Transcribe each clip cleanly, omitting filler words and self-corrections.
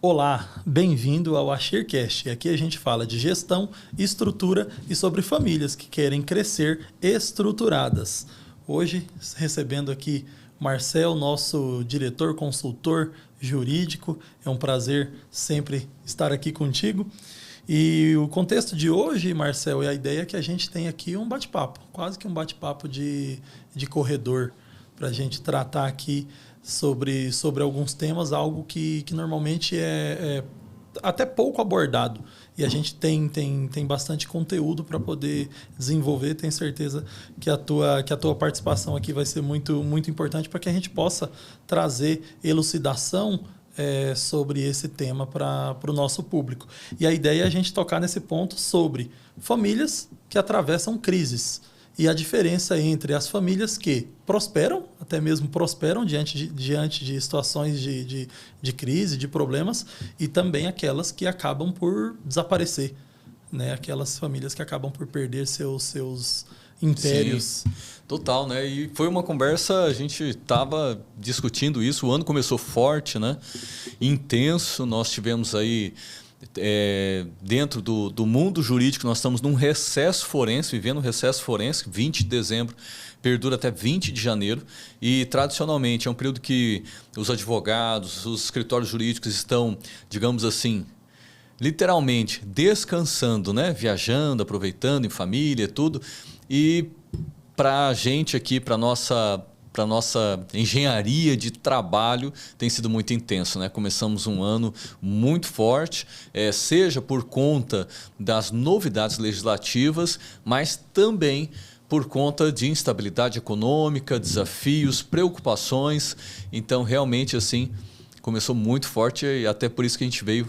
Olá, bem-vindo ao AshirCast. Aqui a gente fala de gestão, estrutura e sobre famílias que querem crescer estruturadas. Hoje, recebendo aqui Marcel, nosso diretor, consultor jurídico. É um prazer sempre estar aqui contigo. E o contexto de hoje, Marcel, é a ideia que a gente tem aqui um bate-papo, quase que um bate-papo de corredor, para a gente tratar aqui sobre alguns temas, algo que normalmente é até pouco abordado. E a gente tem bastante conteúdo para poder desenvolver. Tenho certeza que a tua participação aqui vai ser muito, muito importante para que a gente possa trazer elucidação sobre esse tema para o nosso público. E a ideia é a gente tocar nesse ponto sobre famílias que atravessam crises. E a diferença entre as famílias que prosperam, até mesmo prosperam diante de situações de crise, de problemas, e também aquelas que acabam por desaparecer, né? Aquelas famílias que acabam por perder seus impérios. Sim, total, né? E foi uma conversa, a gente estava discutindo isso, o ano começou forte, né? Intenso, nós tivemos aí... dentro do mundo jurídico, nós estamos num recesso forense, vivendo um recesso forense, 20 de dezembro, perdura até 20 de janeiro, e tradicionalmente é um período que os advogados, os escritórios jurídicos estão, digamos assim, literalmente descansando, né? Viajando, aproveitando em família, tudo, e para a gente aqui, para nossa engenharia de trabalho, tem sido muito intenso, né? Começamos um ano muito forte, seja por conta das novidades legislativas, mas também por conta de instabilidade econômica, desafios, preocupações. Então, realmente, assim, começou muito forte e até por isso que a gente veio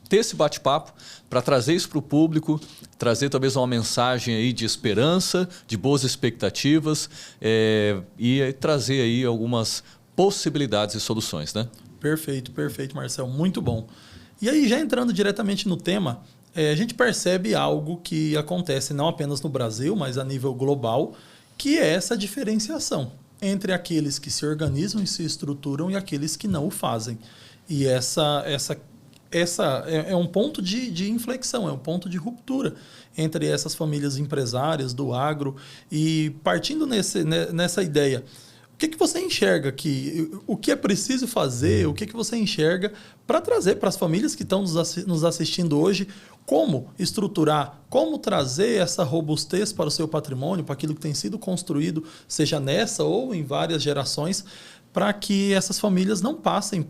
ter esse bate-papo para trazer isso para o público, trazer talvez uma mensagem aí de esperança, de boas expectativas e trazer aí algumas possibilidades e soluções, né? Perfeito, Marcel, muito bom. E aí, já entrando diretamente no tema, a gente percebe algo que acontece não apenas no Brasil, mas a nível global, que é essa diferenciação entre aqueles que se organizam e se estruturam e aqueles que não o fazem. E essa é um ponto de inflexão, é um ponto de ruptura entre essas famílias empresárias do agro. E partindo nessa ideia, o que você enxerga o que é preciso fazer, o que você enxerga para trazer para as famílias que estão nos assistindo hoje, como estruturar, como trazer essa robustez para o seu patrimônio, para aquilo que tem sido construído, seja nessa ou em várias gerações, para que essas famílias não passem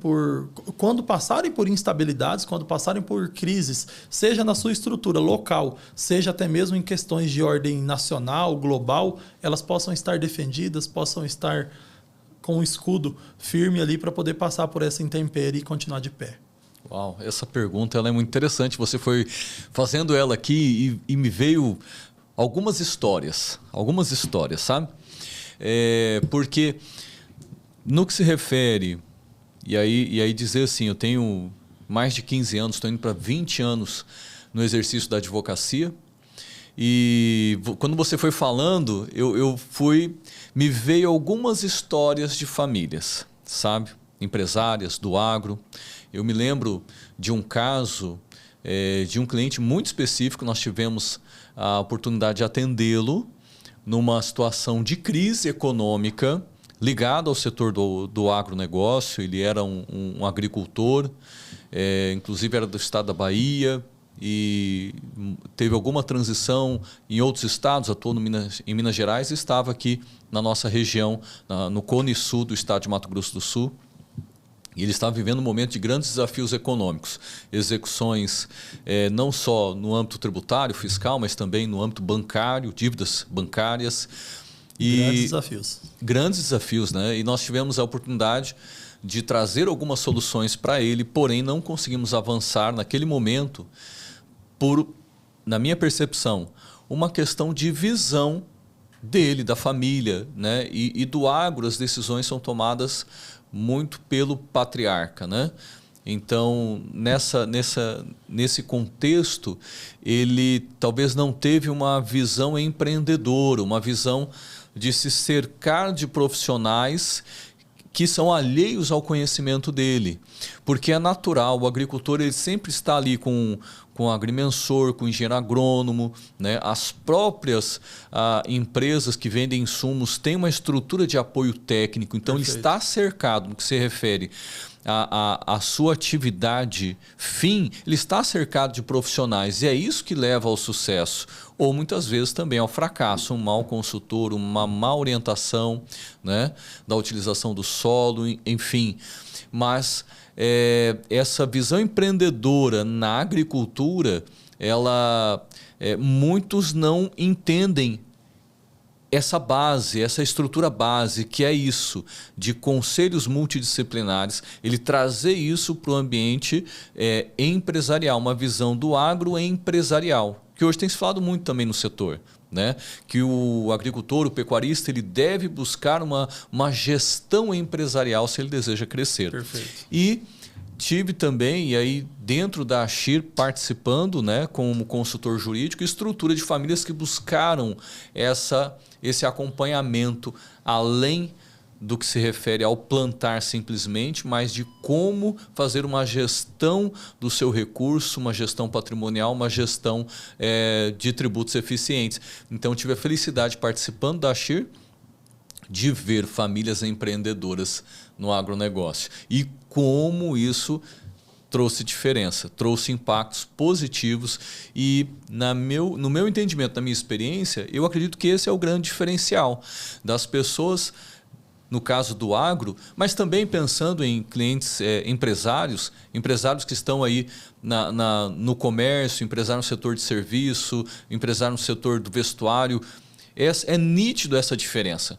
quando passarem por instabilidades, quando passarem por crises, seja na sua estrutura local, seja até mesmo em questões de ordem nacional, global, elas possam estar defendidas, possam estar com um escudo firme ali para poder passar por essa intempérie e continuar de pé. Uau, essa pergunta ela é muito interessante. Você foi fazendo ela aqui e me veio algumas histórias, sabe? Porque... no que se refere, e aí dizer assim, eu tenho mais de 15 anos, estou indo para 20 anos no exercício da advocacia, e quando você foi falando, me veio algumas histórias de famílias, sabe? Empresárias do agro. Eu me lembro de um caso de um cliente muito específico, nós tivemos a oportunidade de atendê-lo numa situação de crise econômica, ligado ao setor do agronegócio. Ele era um agricultor, inclusive era do estado da Bahia e teve alguma transição em outros estados, atuou em Minas Gerais e estava aqui na nossa região, no Cone Sul do estado de Mato Grosso do Sul. E ele estava vivendo um momento de grandes desafios econômicos, execuções não só no âmbito tributário, fiscal, mas também no âmbito bancário, dívidas bancárias. Grandes desafios, né? E nós tivemos a oportunidade de trazer algumas soluções para ele, porém não conseguimos avançar naquele momento na minha percepção, uma questão de visão dele, da família, né? E do agro, as decisões são tomadas muito pelo patriarca, né? Então, nesse contexto, ele talvez não teve uma visão empreendedora, uma visão de se cercar de profissionais que são alheios ao conhecimento dele. Porque é natural, o agricultor ele sempre está ali com o agrimensor, com o engenheiro agrônomo, né? As próprias empresas que vendem insumos têm uma estrutura de apoio técnico, então ele está cercado, no que se refere à sua atividade fim, ele está cercado de profissionais e é isso que leva ao sucesso. Ou muitas vezes também ao fracasso, um mau consultor, uma má orientação, né, da utilização do solo, enfim. Mas essa visão empreendedora na agricultura, muitos não entendem essa base, essa estrutura base, que é isso, de conselhos multidisciplinares, ele trazer isso para o ambiente empresarial, uma visão do agroempresarial, que hoje tem se falado muito também no setor, né? Que o agricultor, o pecuarista, ele deve buscar uma gestão empresarial se ele deseja crescer. Perfeito. E tive também, e aí dentro da AXIR, participando, né, como consultor jurídico, estrutura de famílias que buscaram esse acompanhamento, além do que se refere ao plantar simplesmente, mas de como fazer uma gestão do seu recurso, uma gestão patrimonial, uma gestão de tributos eficientes. Então, tive a felicidade, participando da AXIR, de ver famílias empreendedoras no agronegócio. E como isso trouxe diferença, trouxe impactos positivos e, no meu entendimento, na minha experiência, eu acredito que esse é o grande diferencial das pessoas, no caso do agro, mas também pensando em clientes empresários que estão aí no comércio, empresário no setor de serviço, empresário no setor do vestuário. É nítido essa diferença.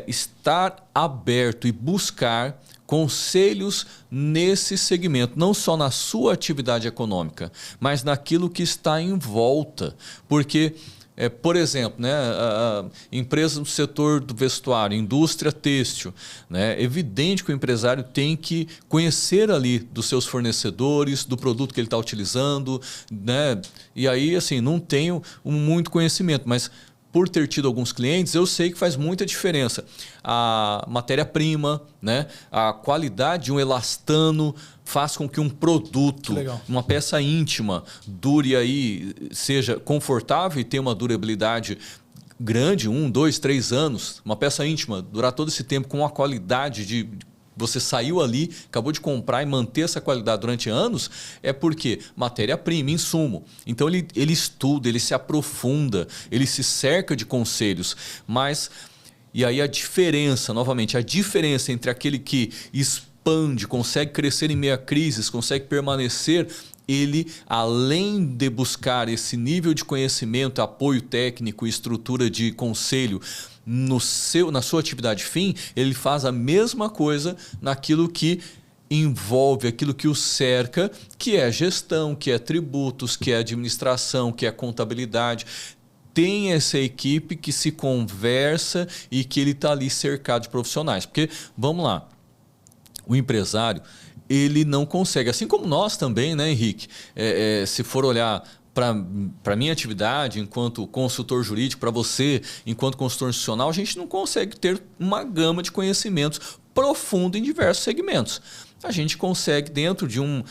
Estar aberto e buscar conselhos nesse segmento, não só na sua atividade econômica, mas naquilo que está em volta. Porque, por exemplo, né, empresas no setor do vestuário, indústria têxtil, né, é evidente que o empresário tem que conhecer ali dos seus fornecedores, do produto que ele está utilizando, né, e aí assim, não tenho muito conhecimento, mas por ter tido alguns clientes, eu sei que faz muita diferença. A matéria-prima, né? A qualidade de um elastano faz com que um produto, uma peça íntima, dure aí, seja confortável e tenha uma durabilidade grande, 1, 2, 3 anos. Uma peça íntima, durar todo esse tempo com uma qualidade de... Você saiu ali, acabou de comprar e manter essa qualidade durante anos, é porque matéria-prima, insumo. Então ele estuda, ele se aprofunda, ele se cerca de conselhos. Mas, e aí a diferença, novamente, a diferença entre aquele que expande, consegue crescer em meio a crises, consegue permanecer, ele, além de buscar esse nível de conhecimento, apoio técnico, estrutura de conselho, na sua atividade fim, ele faz a mesma coisa naquilo que envolve, aquilo que o cerca, que é gestão, que é tributos, que é administração, que é contabilidade. Tem essa equipe que se conversa e que ele está ali cercado de profissionais. Porque, vamos lá, o empresário, ele não consegue, assim como nós também, né, Henrique? Se for olhar para a minha atividade enquanto consultor jurídico, para você enquanto consultor institucional, a gente não consegue ter uma gama de conhecimentos profundo em diversos segmentos. A gente consegue, dentro de um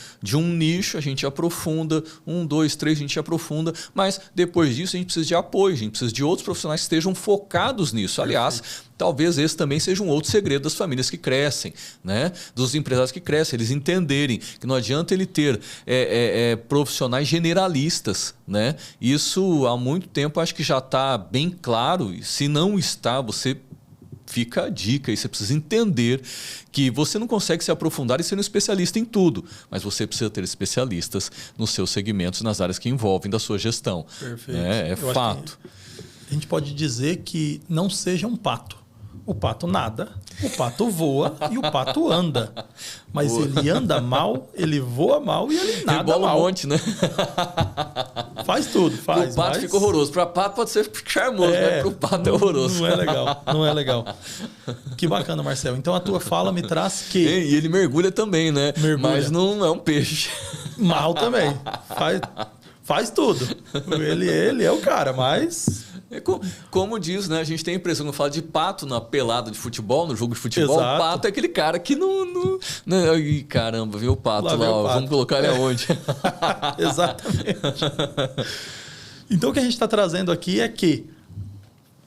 nicho, a gente aprofunda, 1, 2, 3, a gente aprofunda, mas depois disso a gente precisa de apoio, a gente precisa de outros profissionais que estejam focados nisso. Aliás, talvez esse também seja um outro segredo das famílias que crescem, né? Dos empresários que crescem, eles entenderem que não adianta ele ter profissionais generalistas, né? Isso há muito tempo acho que já está bem claro, e se não está, fica a dica e você precisa entender que você não consegue se aprofundar e ser um especialista em tudo, mas você precisa ter especialistas nos seus segmentos, nas áreas que envolvem da sua gestão. Perfeito. É fato. A gente pode dizer que não seja um pato. O pato nada, o pato voa e o pato anda. Mas ele anda mal, ele voa mal e ele nada Rebola mal. um monte, né? Faz tudo, faz. O pato fica horroroso. Para pato pode ser charmoso, mas para o pato é horroroso. Não é legal, não é legal. Que bacana, Marcel. Então a tua fala me traz que... E ele mergulha também, né? Mergulha. Mas não é um peixe. Mal também. Faz tudo. Ele é o cara, mas... Como diz, né? A gente tem a impressão, quando fala de pato na pelada de futebol, no jogo de futebol, Exato. o pato é aquele cara que não... Ih, caramba, viu o pato lá, ó, vamos colocar ele aonde? Exatamente. Então, o que a gente está trazendo aqui é que,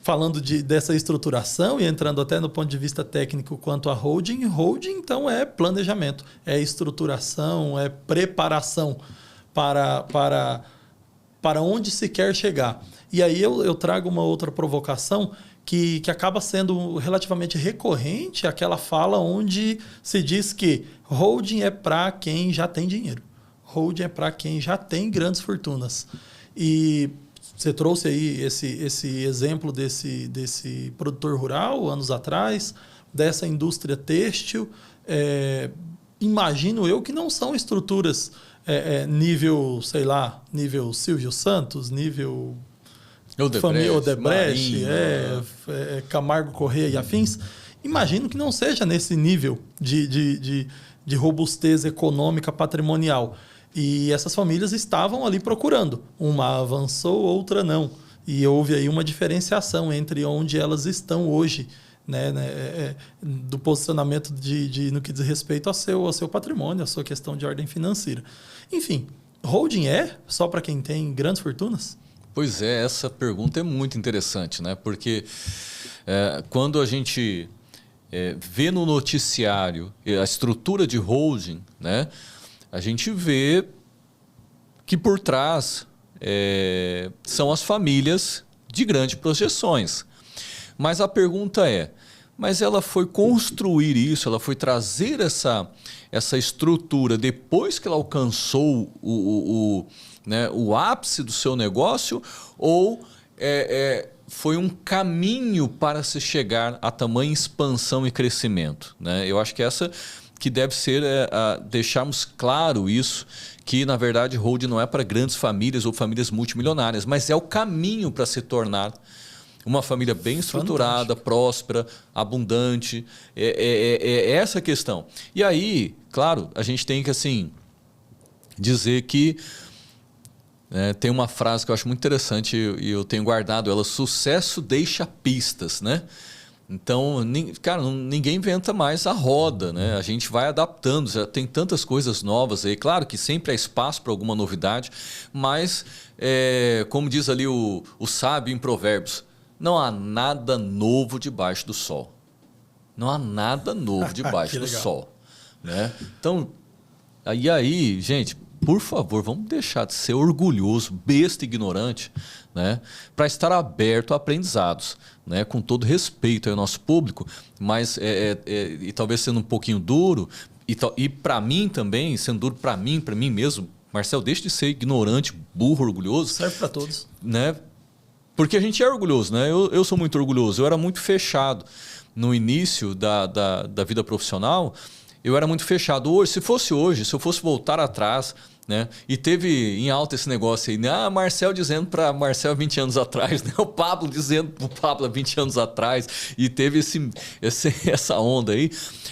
falando dessa estruturação e entrando até no ponto de vista técnico quanto a holding, então é planejamento, é estruturação, é preparação para onde se quer chegar. E aí eu trago uma outra provocação que acaba sendo relativamente recorrente, aquela fala onde se diz que holding é para quem já tem dinheiro. Holding é para quem já tem grandes fortunas. E você trouxe aí esse exemplo desse produtor rural, anos atrás, dessa indústria têxtil. Imagino eu que não são estruturas nível, sei lá, nível Silvio Santos, nível família Odebrecht, Camargo Corrêa e afins. Imagino que não seja nesse nível de robustez econômica patrimonial. E essas famílias estavam ali procurando. Uma avançou, outra não. E houve aí uma diferenciação entre onde elas estão hoje, né, do posicionamento no que diz respeito ao seu patrimônio, à sua questão de ordem financeira. Enfim, holding é só para quem tem grandes fortunas? Pois é, essa pergunta é muito interessante, né? Porque quando a gente vê no noticiário a estrutura de holding, né, a gente vê que por trás são as famílias de grandes projeções. Mas a pergunta mas ela foi construir isso, ela foi trazer essa estrutura depois que ela alcançou o ápice do seu negócio, ou foi um caminho para se chegar a tamanha expansão e crescimento, né? Eu acho que essa que deve ser deixarmos claro isso, que na verdade holding não é para grandes famílias ou famílias multimilionárias, mas é o caminho para se tornar uma família bem estruturada, próspera, abundante. É essa a questão. E aí, claro, a gente tem que dizer que tem uma frase que eu acho muito interessante e eu tenho guardado ela: sucesso deixa pistas, né? Então, cara, ninguém inventa mais a roda, né? A gente vai adaptando, já tem tantas coisas novas aí. Claro que sempre há espaço para alguma novidade, mas, como diz ali o sábio em Provérbios, não há nada novo debaixo do sol. Não há nada novo debaixo do sol, né? Então, aí, gente, por favor, vamos deixar de ser orgulhoso, besta, ignorante, né? Para estar aberto a aprendizados, né? Com todo respeito ao nosso público, mas e talvez sendo um pouquinho duro, e para mim também, sendo duro para mim mesmo, Marcel, deixe de ser ignorante, burro, orgulhoso. Serve para todos. Né? Porque a gente é orgulhoso, né? Eu sou muito orgulhoso, eu era muito fechado no início da vida profissional. Eu era muito fechado. Hoje, se eu fosse voltar atrás, né? E teve em alta esse negócio aí, né? Marcel dizendo para Marcel 20 anos atrás, né? O Pablo dizendo para o Pablo há 20 anos atrás, e teve essa onda aí.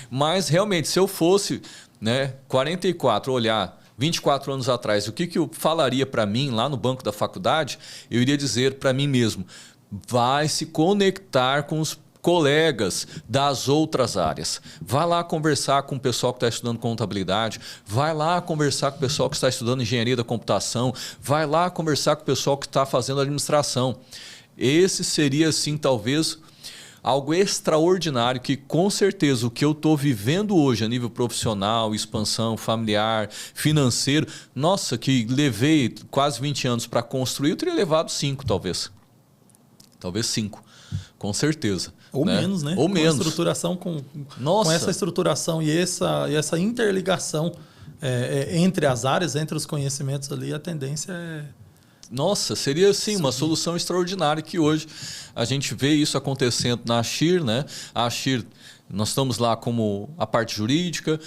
Mas realmente, se eu fosse, né, 44, olhar 24 anos atrás, o que eu falaria para mim lá no banco da faculdade, eu iria dizer para mim mesmo: vai se conectar com os colegas das outras áreas. Vai lá conversar com o pessoal que está estudando contabilidade, vai lá conversar com o pessoal que está estudando engenharia da computação, vai lá conversar com o pessoal que está fazendo administração. Esse seria, assim, talvez algo extraordinário que, com certeza, o que eu estou vivendo hoje a nível profissional, expansão familiar, financeiro, nossa, que levei quase 20 anos para construir, eu teria levado 5, talvez. Talvez 5, com certeza. Ou menos, né? Ou menos. Estruturação com essa estruturação e essa interligação entre as áreas, entre os conhecimentos ali, a tendência é... Nossa, seria sim uma solução extraordinária, que hoje a gente vê isso acontecendo na Ashir, né? A Ashir, nós estamos lá como a parte jurídica,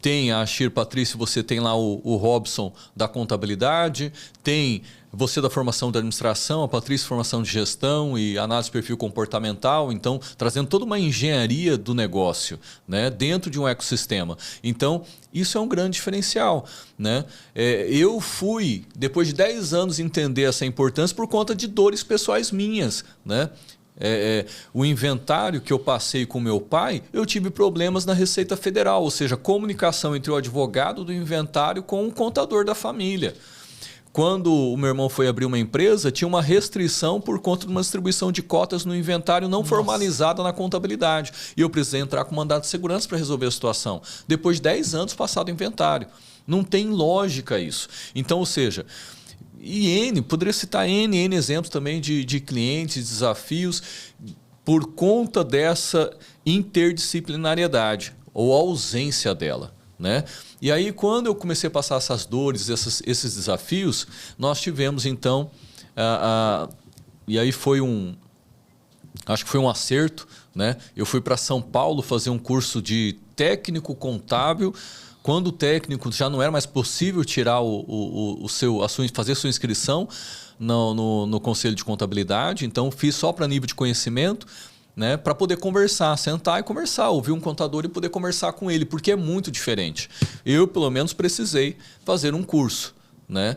tem a Ashir Patrício, você tem lá o Robson da contabilidade, tem Você da formação da administração, a Patrícia formação de gestão e análise de perfil comportamental, então trazendo toda uma engenharia do negócio, né, dentro de um ecossistema. Então isso é um grande diferencial, né? Eu fui, depois de 10 anos, entender essa importância por conta de dores pessoais minhas, né? O inventário que eu passei com meu pai, eu tive problemas na Receita Federal, ou seja, comunicação entre o advogado do inventário com o contador da família. Quando o meu irmão foi abrir uma empresa, tinha uma restrição por conta de uma distribuição de cotas no inventário não formalizada na contabilidade. E eu precisei entrar com mandado de segurança para resolver a situação. Depois de 10 anos passado o inventário. Não tem lógica isso. Então, ou seja, poderia citar N exemplos também de clientes, desafios, por conta dessa interdisciplinariedade ou ausência dela, né? E aí, quando eu comecei a passar essas dores, esses desafios, nós tivemos então, e aí acho que foi um acerto, né? Eu fui para São Paulo fazer um curso de técnico contábil. Quando o técnico já não era mais possível tirar fazer sua inscrição no Conselho de Contabilidade, então fiz só para nível de conhecimento, né, para poder conversar, sentar e conversar, ouvir um contador e poder conversar com ele, porque é muito diferente. Eu, pelo menos, precisei fazer um curso, né?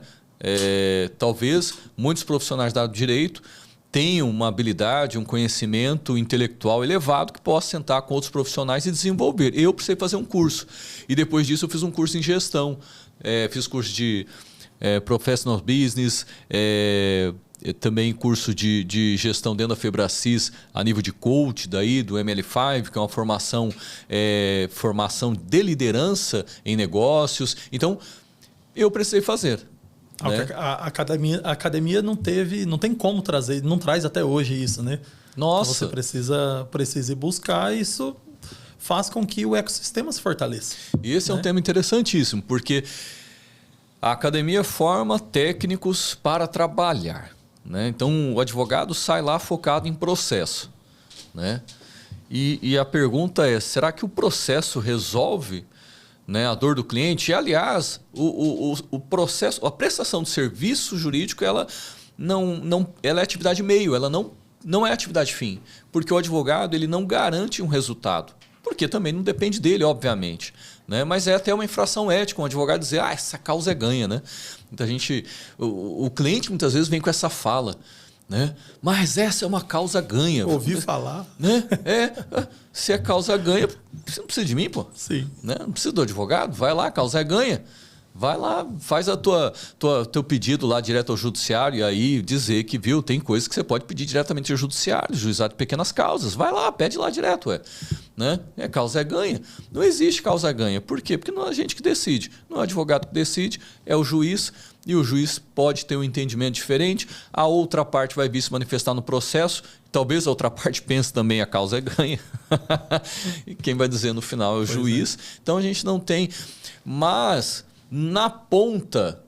Talvez muitos profissionais da área do direito tenham uma habilidade, um conhecimento intelectual elevado que possa sentar com outros profissionais e desenvolver. Eu precisei fazer um curso. E depois disso eu fiz um curso em gestão. Fiz curso de Professional Business, também curso de gestão dentro da Febracis a nível de coach do ML5, que é uma formação de liderança em negócios. Então, eu precisei fazer. Né? A academia não tem como trazer, não traz até hoje isso, né? Nossa. Então você precisa ir buscar, isso faz com que o ecossistema se fortaleça. E esse é um tema interessantíssimo, porque a academia forma técnicos para trabalhar, né? Então o advogado sai lá focado em processo, né? E a pergunta é, será que o processo resolve, né, a dor do cliente? E, aliás, o processo, a prestação de serviço jurídico, ela é atividade meio, ela não é atividade fim, porque o advogado ele não garante um resultado, porque também não depende dele, obviamente, né? Mas é até uma infração ética um advogado dizer, essa causa é ganha, né? Então o cliente muitas vezes vem com essa fala, né? Mas essa é uma causa ganha. Ouvi falar. Né? Se é causa ganha, você não precisa de mim, pô. Sim. Né? Não precisa do advogado, vai lá, causa é ganha. Vai lá, faz teu pedido lá direto ao judiciário e aí dizer que, viu, tem coisas que você pode pedir diretamente ao judiciário, juizado de pequenas causas. Vai lá, pede lá direto, né? Causa é ganha. Não existe causa ganha. Por quê? Porque não é a gente que decide. Não é o advogado que decide, é o juiz. E o juiz pode ter um entendimento diferente. A outra parte vai vir se manifestar no processo. Talvez a outra parte pense também a causa é ganha. E quem vai dizer no final é o juiz. Então a gente não tem... Mas... na ponta,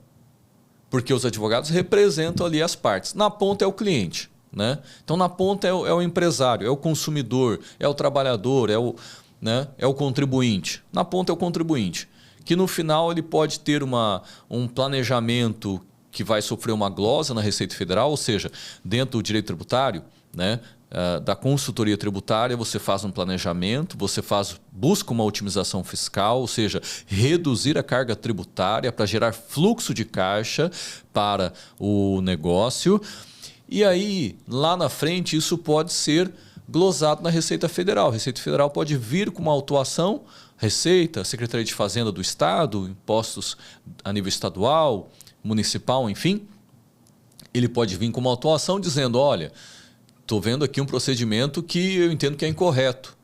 porque os advogados representam ali as partes, na ponta é o cliente, né? Então na ponta é o empresário, é o consumidor, é o trabalhador, é o contribuinte. Na ponta é o contribuinte, que no final ele pode ter um planejamento que vai sofrer uma glosa na Receita Federal, ou seja, dentro do direito tributário, né? Da consultoria tributária, você faz um planejamento, busca uma otimização fiscal, ou seja, reduzir a carga tributária para gerar fluxo de caixa para o negócio. E aí, lá na frente, isso pode ser glosado na Receita Federal. A Receita Federal pode vir com uma autuação, Receita, Secretaria de Fazenda do Estado, impostos a nível estadual, municipal, enfim. Ele pode vir com uma autuação dizendo, olha... estou vendo aqui um procedimento que eu entendo que é incorreto,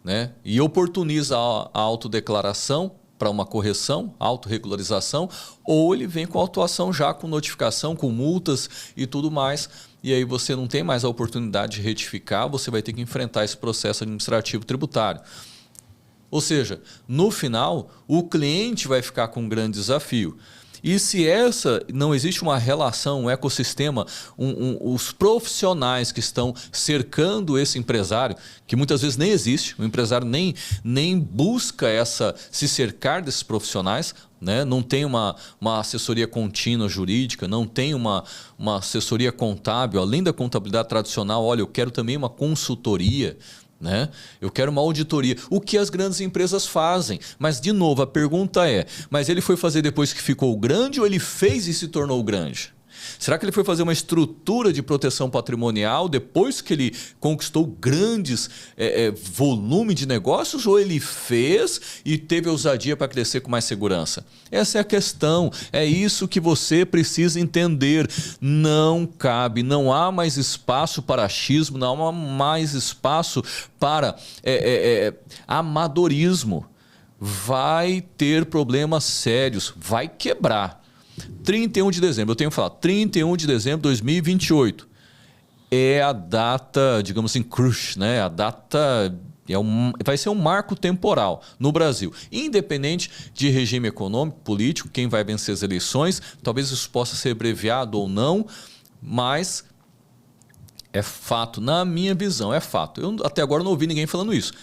né? E oportuniza a autodeclaração para uma correção, autorregularização, ou ele vem com autuação já com notificação, com multas e tudo mais, e aí você não tem mais a oportunidade de retificar, você vai ter que enfrentar esse processo administrativo tributário. Ou seja, no final, o cliente vai ficar com um grande desafio. E se não existe uma relação, um ecossistema, os profissionais que estão cercando esse empresário, que muitas vezes nem existe, o empresário nem busca se cercar desses profissionais, né? Não tem uma assessoria contínua jurídica, não tem uma assessoria contábil, além da contabilidade tradicional, olha, eu quero também uma consultoria, né? Eu quero uma auditoria. O que as grandes empresas fazem? Mas, de novo, a pergunta é, mas ele foi fazer depois que ficou grande ou ele fez e se tornou grande? Será que ele foi fazer uma estrutura de proteção patrimonial depois que ele conquistou grandes volume de negócios, ou ele fez e teve ousadia para crescer com mais segurança? Essa é a questão. É isso que você precisa entender. Não cabe, não há mais espaço para achismo, não há mais espaço para amadorismo. Vai ter problemas sérios, vai quebrar. 31 de dezembro, eu tenho que falar, 31 de dezembro de 2028 é a data, digamos assim, crush, né? A data vai ser um marco temporal no Brasil. Independente de regime econômico, político, quem vai vencer as eleições, talvez isso possa ser abreviado ou não, mas é fato, na minha visão, é fato. Eu até agora não ouvi ninguém falando isso.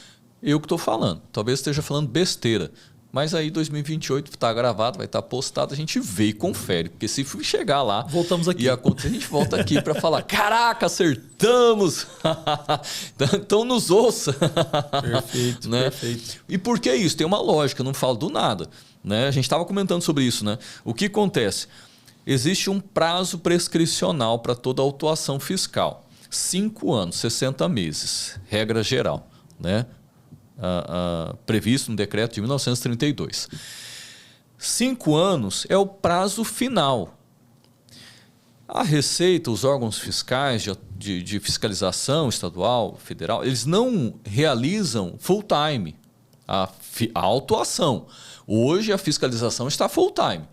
Eu que estou falando, talvez esteja falando besteira. Mas aí 2028 está gravado, vai estar postado, a gente vê e confere. Porque se chegar lá voltamos aqui. E acontecer, a gente volta aqui para falar, caraca, acertamos! Então nos ouça. Perfeito, né? Perfeito. E por que isso? Tem uma lógica, eu não falo do nada. Né? A gente estava comentando sobre isso. Né? O que acontece? Existe um prazo prescricional para toda autuação fiscal. 5 anos, 60 meses, regra geral. Né? Previsto no decreto de 1932. 5 anos é o prazo final. A Receita, os órgãos fiscais de fiscalização estadual, federal, eles não realizam full time a autuação. Hoje a fiscalização está full time.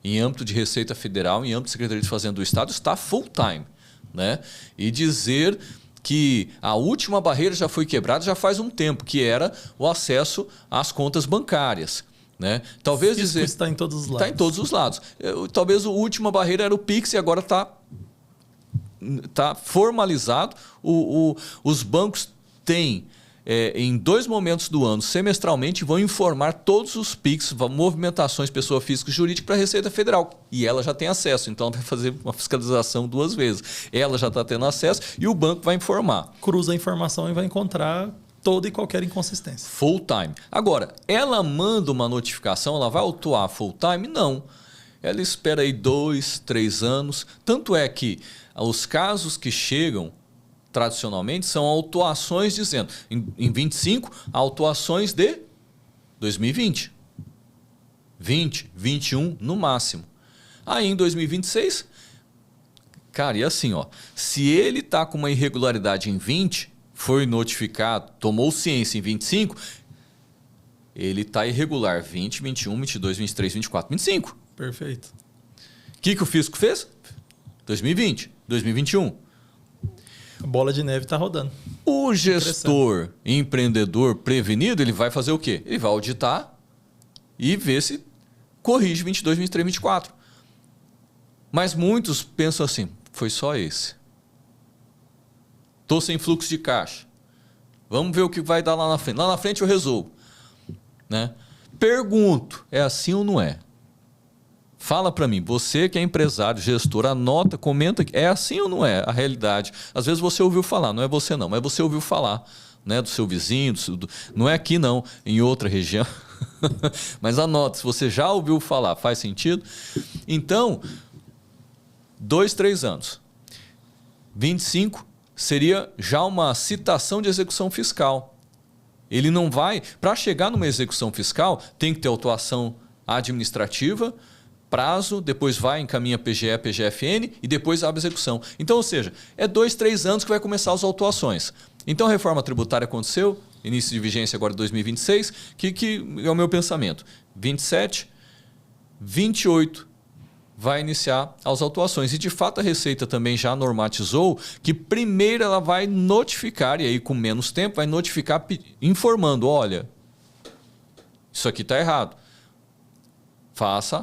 Em âmbito de Receita Federal, em âmbito de Secretaria de Fazenda do Estado, está full time. Né? E dizer que a última barreira já foi quebrada já faz um tempo, que era o acesso às contas bancárias. Né? Talvez dizer está em todos os lados. Está em todos os lados. Talvez a última barreira era o Pix e agora está formalizado. Os bancos têm, em 2 momentos do ano, semestralmente, vão informar todos os Pix, movimentações, pessoa física e jurídica, para a Receita Federal. E ela já tem acesso, então ela vai fazer uma fiscalização 2 vezes. Ela já está tendo acesso e o banco vai informar. Cruza a informação e vai encontrar toda e qualquer inconsistência. Full time. Agora, ela manda uma notificação, ela vai autuar full time? Não. Ela espera aí 2, 3 anos. Tanto é que os casos que chegam tradicionalmente são autuações dizendo, em 25, autuações de 2020. 20, 21 no máximo. Aí em 2026, cara, e assim, ó, se ele está com uma irregularidade em 20, foi notificado, tomou ciência em 25, ele está irregular 20, 21, 22, 23, 24, 25. Perfeito. O que o fisco fez? 2020, 2021. A bola de neve está rodando. O gestor, empreendedor prevenido, ele vai fazer o quê? Ele vai auditar e ver se corrige 22, 23, 24. Mas muitos pensam assim, foi só esse. Estou sem fluxo de caixa. Vamos ver o que vai dar lá na frente. Lá na frente eu resolvo. Né? Pergunto, é assim ou não é? Fala para mim, você que é empresário, gestor, anota, comenta, é assim ou não é a realidade? Às vezes você ouviu falar, não é você não, mas você ouviu falar, né, do seu vizinho, não é aqui não, em outra região. Mas anota, se você já ouviu falar, faz sentido? Então, 2, 3 anos. 25 seria já uma citação de execução fiscal. Ele não vai, para chegar numa execução fiscal, tem que ter autuação administrativa, prazo, depois vai, encaminha PGE, PGFN e depois abre execução. Então, ou seja, é 2, 3 anos que vai começar as autuações. Então, a reforma tributária aconteceu, início de vigência agora de 2026, que é o meu pensamento. 27, 28 vai iniciar as autuações. E, de fato, a Receita também já normatizou que primeiro ela vai notificar, e aí com menos tempo, vai notificar informando, olha, isso aqui está errado.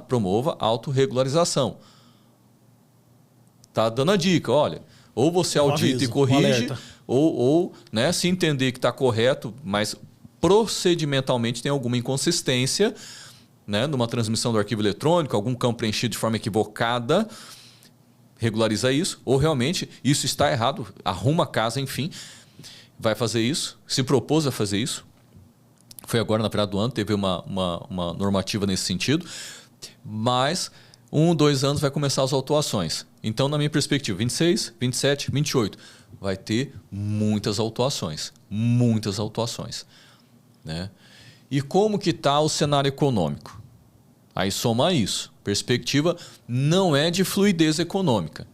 promova autorregularização. Tá dando a dica, olha, ou você audita e corrige, ou né, se entender que está correto, mas procedimentalmente tem alguma inconsistência, né, numa transmissão do arquivo eletrônico, algum campo preenchido de forma equivocada, regulariza isso, ou realmente isso está errado, arruma a casa, enfim, vai fazer isso, se propôs a fazer isso. Foi agora na virada do ano, teve uma normativa nesse sentido, mas 1, 2 anos vai começar as autuações. Então, na minha perspectiva, 26, 27, 28, vai ter muitas autuações, né? E como que está o cenário econômico? Aí soma isso. Perspectiva não é de fluidez econômica,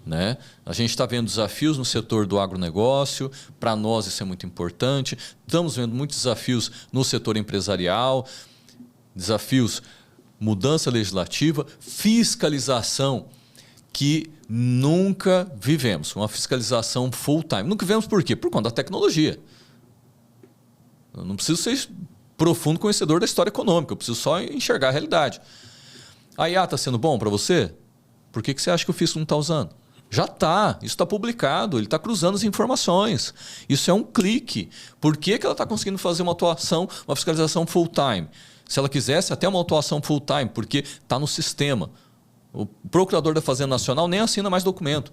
né? A gente está vendo desafios no setor do agronegócio, para nós isso é muito importante. Estamos vendo muitos desafios no setor empresarial, desafios, mudança legislativa, fiscalização que nunca vivemos, uma fiscalização full time. Nunca vivemos por quê? Por conta da tecnologia. Eu não preciso ser profundo conhecedor da história econômica, eu preciso só enxergar a realidade. A IA está sendo bom para você? Por que você acha que o fisco não está usando? Já está, isso está publicado, ele está cruzando as informações. Isso é um clique. Por que ela está conseguindo fazer uma atuação, uma fiscalização full time? Se ela quisesse, até uma atuação full time, porque está no sistema. O procurador da Fazenda Nacional nem assina mais documento.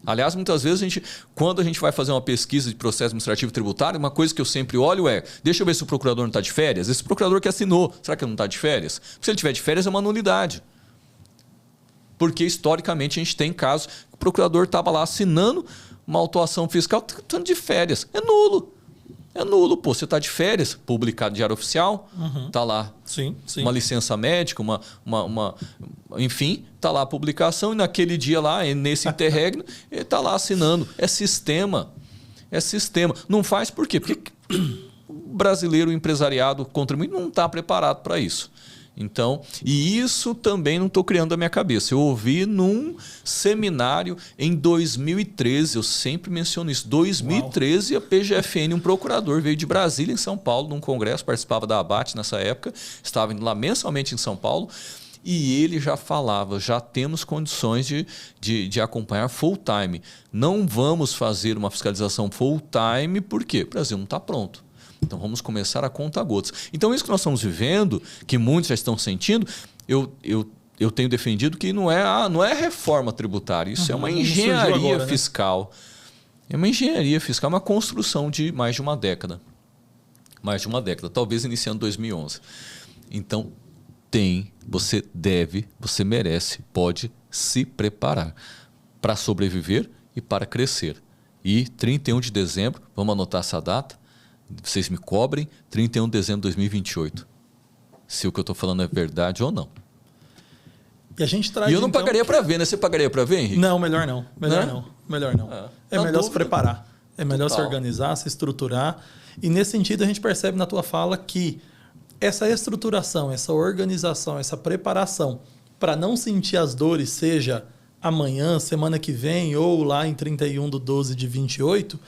Aliás, muitas vezes, quando a gente vai fazer uma pesquisa de processo administrativo tributário, uma coisa que eu sempre olho é, deixa eu ver se o procurador não está de férias. Esse procurador que assinou, será que ele não está de férias? Porque se ele estiver de férias, é uma nulidade. Porque, historicamente, a gente tem casos que o procurador estava lá assinando uma autuação fiscal, estando de férias. É nulo. É nulo, pô. Você está de férias, publicado em Diário Oficial, está lá sim. uma licença médica, enfim, está lá a publicação e naquele dia lá, nesse interregno, ele está lá assinando. É sistema. É sistema. Não faz por quê? Porque o brasileiro, o empresariado, o contribuinte não está preparado para isso. Então, e isso também não estou criando da minha cabeça. Eu ouvi num seminário em 2013, eu sempre menciono isso. 2013, a PGFN, um procurador, veio de Brasília, em São Paulo, num congresso, participava da ABAT nessa época, estava indo lá mensalmente em São Paulo, e ele já falava, já temos condições de acompanhar full time. Não vamos fazer uma fiscalização full time, porque o Brasil não está pronto. Então vamos começar a contar gotas. Então isso que nós estamos vivendo, que muitos já estão sentindo, eu tenho defendido que não é reforma tributária, isso é uma engenharia agora, fiscal. Né? É uma engenharia fiscal, uma construção de mais de uma década. Mais de uma década, talvez iniciando 2011. Então você deve, você merece, pode se preparar para sobreviver e para crescer. E 31 de dezembro, vamos anotar essa data, vocês me cobrem, 31 de dezembro de 2028. Se o que eu estou falando é verdade ou não. E a gente traz, eu não pagaria para ver, né? Você pagaria para ver, Henrique? Não, melhor não. Melhor não. É melhor se preparar. É melhor se organizar, se estruturar. E nesse sentido a gente percebe na tua fala que essa estruturação, essa organização, essa preparação para não sentir as dores, seja amanhã, semana que vem ou lá em 31 de 12 de 28,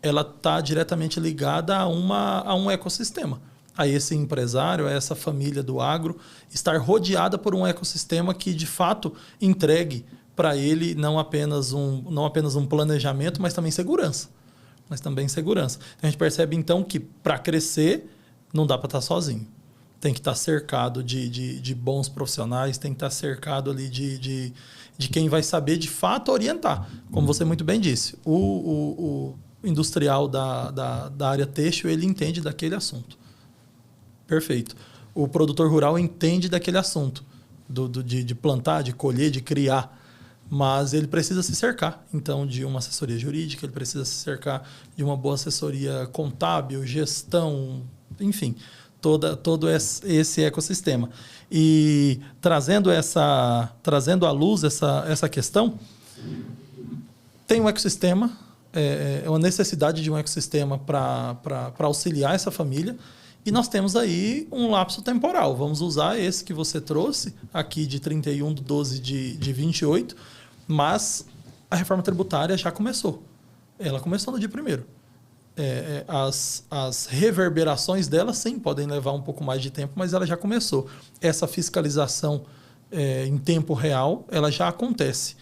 ela está diretamente ligada a um ecossistema. A esse empresário, a essa família do agro, estar rodeada por um ecossistema que, de fato, entregue para ele não apenas um planejamento, mas também segurança. A gente percebe, então, que para crescer, não dá para estar sozinho. Tem que estar cercado de bons profissionais, tem que estar cercado ali de quem vai saber, de fato, orientar. Como você muito bem disse, o industrial da área têxtil, ele entende daquele assunto. Perfeito. O produtor rural entende daquele assunto, de plantar, de colher, de criar. Mas ele precisa se cercar, então, de uma assessoria jurídica, ele precisa se cercar de uma boa assessoria contábil, gestão, enfim, todo esse ecossistema. E trazendo à luz essa questão, tem um ecossistema, é uma necessidade de um ecossistema para auxiliar essa família. E nós temos aí um lapso temporal. Vamos usar esse que você trouxe aqui de 31 de 12 de 28, mas a reforma tributária já começou. Ela começou no dia 1º. as reverberações dela, sim, podem levar um pouco mais de tempo, mas ela já começou. Essa fiscalização em tempo real, ela já acontece.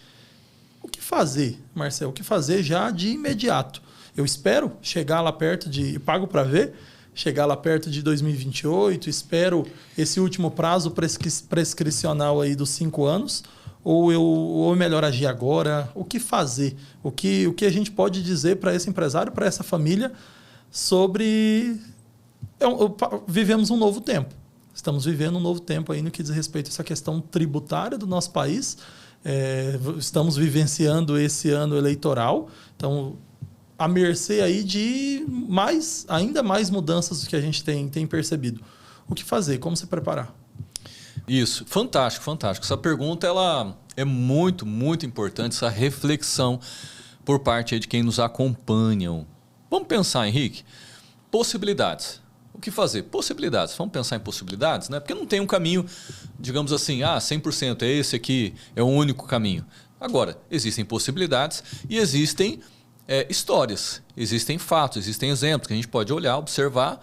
O que fazer, Marcelo? O que fazer já de imediato? Eu espero chegar lá perto de... Pago para ver? Chegar lá perto de 2028, espero esse último prazo prescricional aí dos 5 anos, ou é melhor agir agora? O que fazer? O que a gente pode dizer para esse empresário, para essa família, sobre... Vivemos um novo tempo. Estamos vivendo um novo tempo aí no que diz respeito a essa questão tributária do nosso país. Estamos vivenciando esse ano eleitoral, então, à mercê aí de ainda mais mudanças do que a gente tem percebido. O que fazer? Como se preparar? Isso, fantástico, fantástico. Essa pergunta ela é muito, muito importante, essa reflexão por parte aí de quem nos acompanham. Vamos pensar, Henrique, possibilidades. O que fazer? Possibilidades. Vamos pensar em possibilidades, né? Porque não tem um caminho, digamos assim, 100%, é esse aqui, é o único caminho. Agora, existem possibilidades e existem histórias, existem fatos, existem exemplos que a gente pode olhar, observar,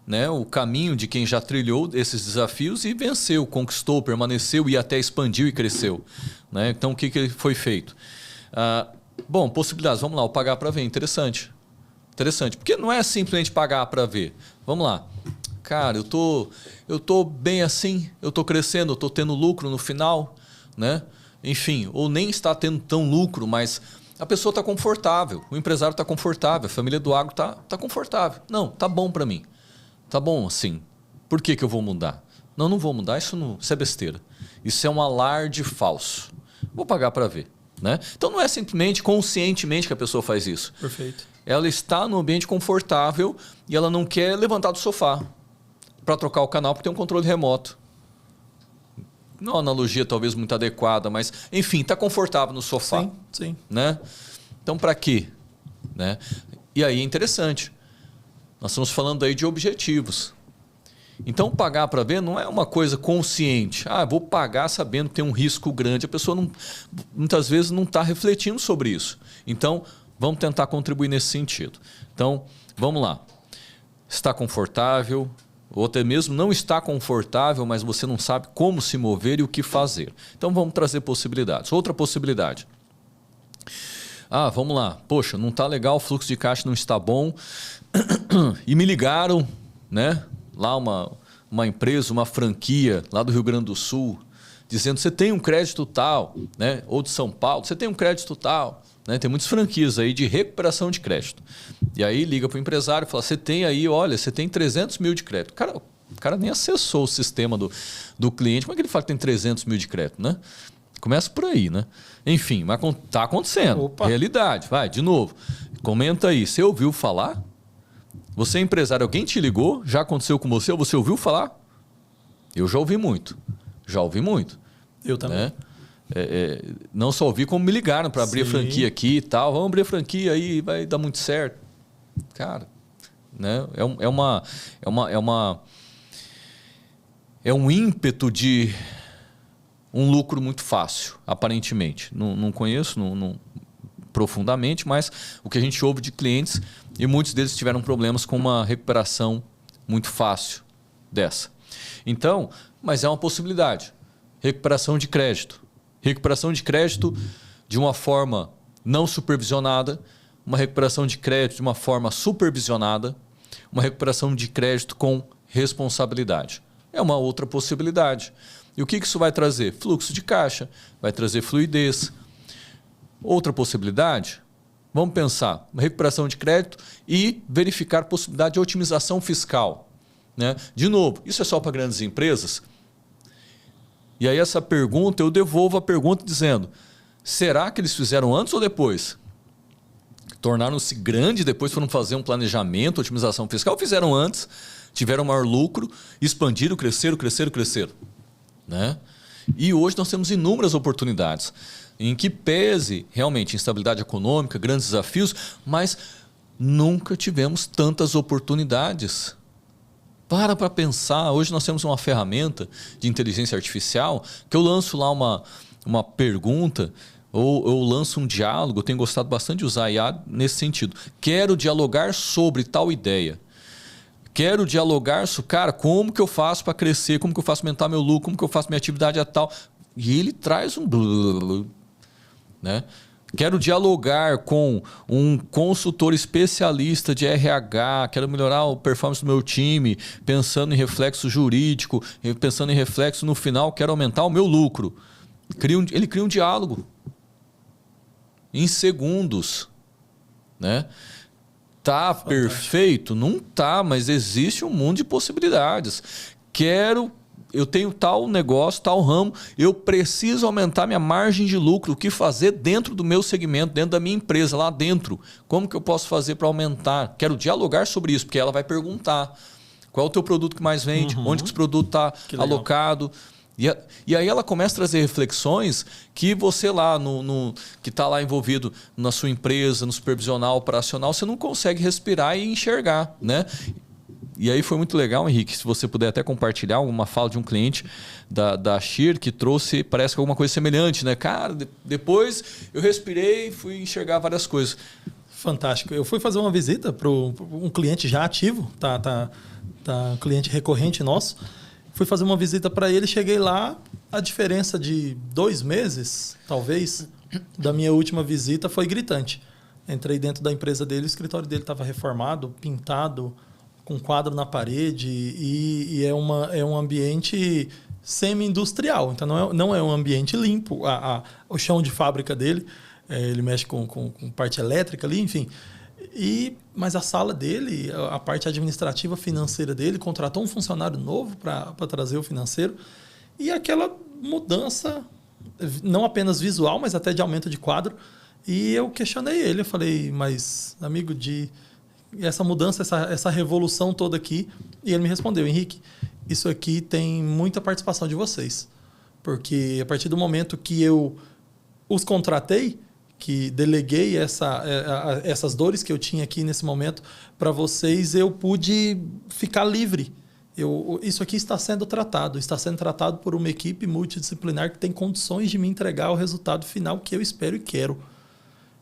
né, o caminho de quem já trilhou esses desafios e venceu, conquistou, permaneceu e até expandiu e cresceu. Né? Então, o que foi feito? Bom, possibilidades. Vamos lá, o pagar para ver. Interessante. Interessante. Porque não é simplesmente pagar para ver. Vamos lá. Cara, eu tô bem assim, eu tô crescendo, eu tô tendo lucro no final, né? Enfim, ou nem está tendo tão lucro, mas a pessoa está confortável, o empresário está confortável, a família do agro está confortável. Não, tá bom para mim. Tá bom assim. Por que eu vou mudar? Não vou mudar, isso é besteira. Isso é um alarde falso. Vou pagar para ver. Né? Então não é simplesmente conscientemente que a pessoa faz isso. Perfeito. Ela está no ambiente confortável e ela não quer levantar do sofá para trocar o canal porque tem um controle remoto. Não é uma analogia talvez muito adequada, mas enfim, está confortável no sofá. Sim, sim. Né? Então para quê? Né? E aí é interessante. Nós estamos falando aí de objetivos. Então, pagar para ver não é uma coisa consciente. Vou pagar sabendo que tem um risco grande. A pessoa muitas vezes não está refletindo sobre isso. Então, vamos tentar contribuir nesse sentido. Então, vamos lá. Está confortável, ou até mesmo não está confortável, mas você não sabe como se mover e o que fazer. Então, vamos trazer possibilidades. Outra possibilidade. Vamos lá. Poxa, não está legal, o fluxo de caixa não está bom. E me ligaram, né? Lá uma empresa, uma franquia lá do Rio Grande do Sul, dizendo você tem um crédito tal, né? Ou de São Paulo, você tem um crédito tal. Né? Tem muitas franquias aí de recuperação de crédito. E aí liga para o empresário e fala, você tem aí, olha, você tem 300 mil de crédito. O cara nem acessou o sistema do cliente, como é que ele fala que tem 300 mil de crédito? Né? Começa por aí, né? Enfim, mas está acontecendo. Opa. Realidade. Vai, de novo. Comenta aí, você ouviu falar? Você é empresário, alguém te ligou? Já aconteceu com você? Ou você ouviu falar? Eu já ouvi muito. Já ouvi muito. Eu também. Né? Não só ouvi, como me ligaram para abrir a franquia aqui e tal. Vamos abrir a franquia aí, vai dar muito certo. Cara, né? É um ímpeto de um lucro muito fácil, aparentemente. Não conheço profundamente, mas o que a gente ouve de clientes, e muitos deles tiveram problemas com uma recuperação muito fácil dessa. Então, mas é uma possibilidade. Recuperação de crédito. Recuperação de crédito de uma forma não supervisionada, uma recuperação de crédito de uma forma supervisionada, uma recuperação de crédito com responsabilidade. É uma outra possibilidade. E o que isso vai trazer? Fluxo de caixa, vai trazer fluidez. Outra possibilidade, vamos pensar, uma recuperação de crédito e verificar a possibilidade de otimização fiscal. Né? De novo, isso é só para grandes empresas? E aí essa pergunta, eu devolvo a pergunta dizendo, será que eles fizeram antes ou depois? Tornaram-se grandes, depois foram fazer um planejamento, otimização fiscal, fizeram antes, tiveram maior lucro, expandiram, cresceram. Né? E hoje nós temos inúmeras oportunidades em que pese realmente instabilidade econômica, grandes desafios, mas nunca tivemos tantas oportunidades. Para pensar, hoje nós temos uma ferramenta de inteligência artificial que eu lanço lá uma pergunta, ou eu lanço um diálogo, eu tenho gostado bastante de usar a IA nesse sentido. Quero dialogar sobre tal ideia. Quero dialogar sobre, cara, como que eu faço para crescer, como que eu faço para aumentar meu lucro, como que eu faço minha atividade a tal. E ele traz um... né? Quero dialogar com um consultor especialista de RH, quero melhorar a performance do meu time, pensando em reflexo jurídico, pensando em reflexo no final, quero aumentar o meu lucro. Ele cria um diálogo em segundos, né? Tá perfeito? Não tá, mas existe um mundo de possibilidades. Eu tenho tal negócio, tal ramo, eu preciso aumentar minha margem de lucro, o que fazer dentro do meu segmento, dentro da minha empresa, lá dentro. Como que eu posso fazer para aumentar? Quero dialogar sobre isso, porque ela vai perguntar qual é o teu produto que mais vende, onde que esse produto está alocado. E aí ela começa a trazer reflexões que você lá, que está lá envolvido na sua empresa, no supervisional, operacional, você não consegue respirar e enxergar, né? E aí foi muito legal, Henrique, se você puder até compartilhar uma fala de um cliente da Shear que trouxe, parece que alguma coisa semelhante, né? Cara, depois eu respirei e fui enxergar várias coisas. Fantástico. Eu fui fazer uma visita para um cliente já ativo, um cliente recorrente nosso. Fui fazer uma visita para ele, cheguei lá, a diferença de 2 meses, talvez, da minha última visita foi gritante. Entrei dentro da empresa dele, o escritório dele estava reformado, pintado, com quadro na parede e é um ambiente semi-industrial. Então, não é um ambiente limpo. O chão de fábrica dele, ele mexe com parte elétrica ali, enfim. Mas a sala dele, a parte administrativa financeira dele, contratou um funcionário novo para trazer o financeiro. E aquela mudança, não apenas visual, mas até de aumento de quadro. E eu questionei ele, eu falei, mas amigo, essa mudança, essa revolução toda aqui. E ele me respondeu, Henrique, isso aqui tem muita participação de vocês. Porque a partir do momento que eu os contratei, que deleguei essas dores que eu tinha aqui nesse momento para vocês, eu pude ficar livre. Isso aqui está sendo tratado por uma equipe multidisciplinar que tem condições de me entregar o resultado final que eu espero e quero.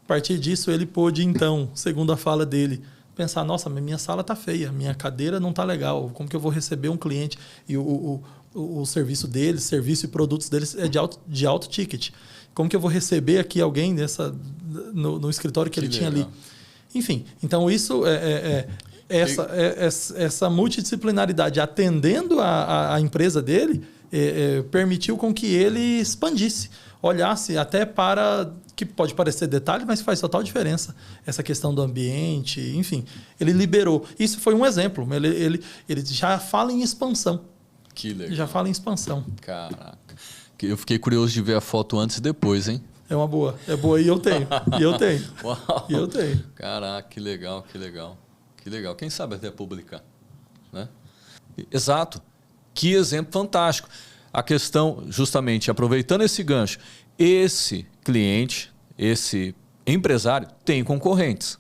A partir disso, ele pôde, então, segundo a fala dele, pensar, nossa, minha sala está feia, minha cadeira não está legal, como que eu vou receber um cliente? E o serviço deles, serviço e produtos deles é de alto ticket. Como que eu vou receber aqui alguém no escritório que ele tinha ali? Enfim, então isso essa multidisciplinaridade atendendo a empresa dele permitiu com que ele expandisse, olhasse até para, que pode parecer detalhe, mas faz total diferença. Essa questão do ambiente, enfim, ele liberou. Isso foi um exemplo, ele já fala em expansão. Que legal. Já fala em expansão. Caraca. Eu fiquei curioso de ver a foto antes e depois, hein? É uma boa. É boa e eu tenho. Uau. E eu tenho. Caraca, que legal. Quem sabe até publicar, né? Exato. Que exemplo fantástico. A questão, justamente, aproveitando esse gancho, esse cliente, esse empresário tem concorrentes,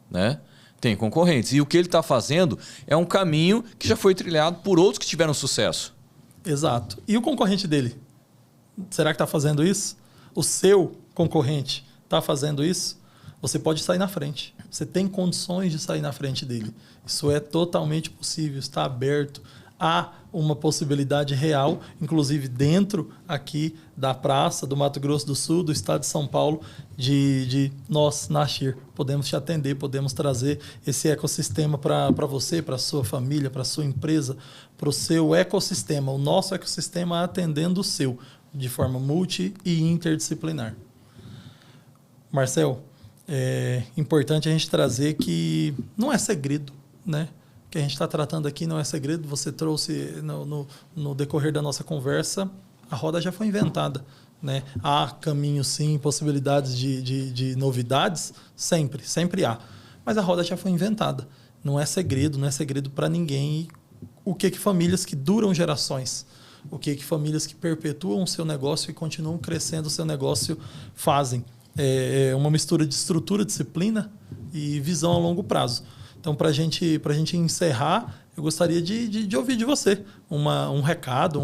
né? Tem concorrentes. E o que ele está fazendo é um caminho que já foi trilhado por outros que tiveram sucesso. Exato. E o concorrente dele? Será que está fazendo isso? O seu concorrente está fazendo isso? Você pode sair na frente. Você tem condições de sair na frente dele. Isso é totalmente possível, está aberto. Há uma possibilidade real, inclusive dentro aqui da praça do Mato Grosso do Sul, do estado de São Paulo, de nós, na Shear, podemos te atender, podemos trazer esse ecossistema para você, para a sua família, para a sua empresa, para o seu ecossistema, o nosso ecossistema atendendo o seu, de forma multi e interdisciplinar. Marcel, é importante a gente trazer que não é segredo, né? O que a gente está tratando aqui não é segredo. Você trouxe no decorrer da nossa conversa, a roda já foi inventada, né? Há caminhos, sim, possibilidades de novidades, sempre há. Mas a roda já foi inventada. Não é segredo para ninguém. O que famílias que duram gerações, o que famílias que perpetuam o seu negócio e continuam crescendo o seu negócio fazem. É uma mistura de estrutura, disciplina e visão a longo prazo. Então, para a gente encerrar Eu gostaria de ouvir de você um recado,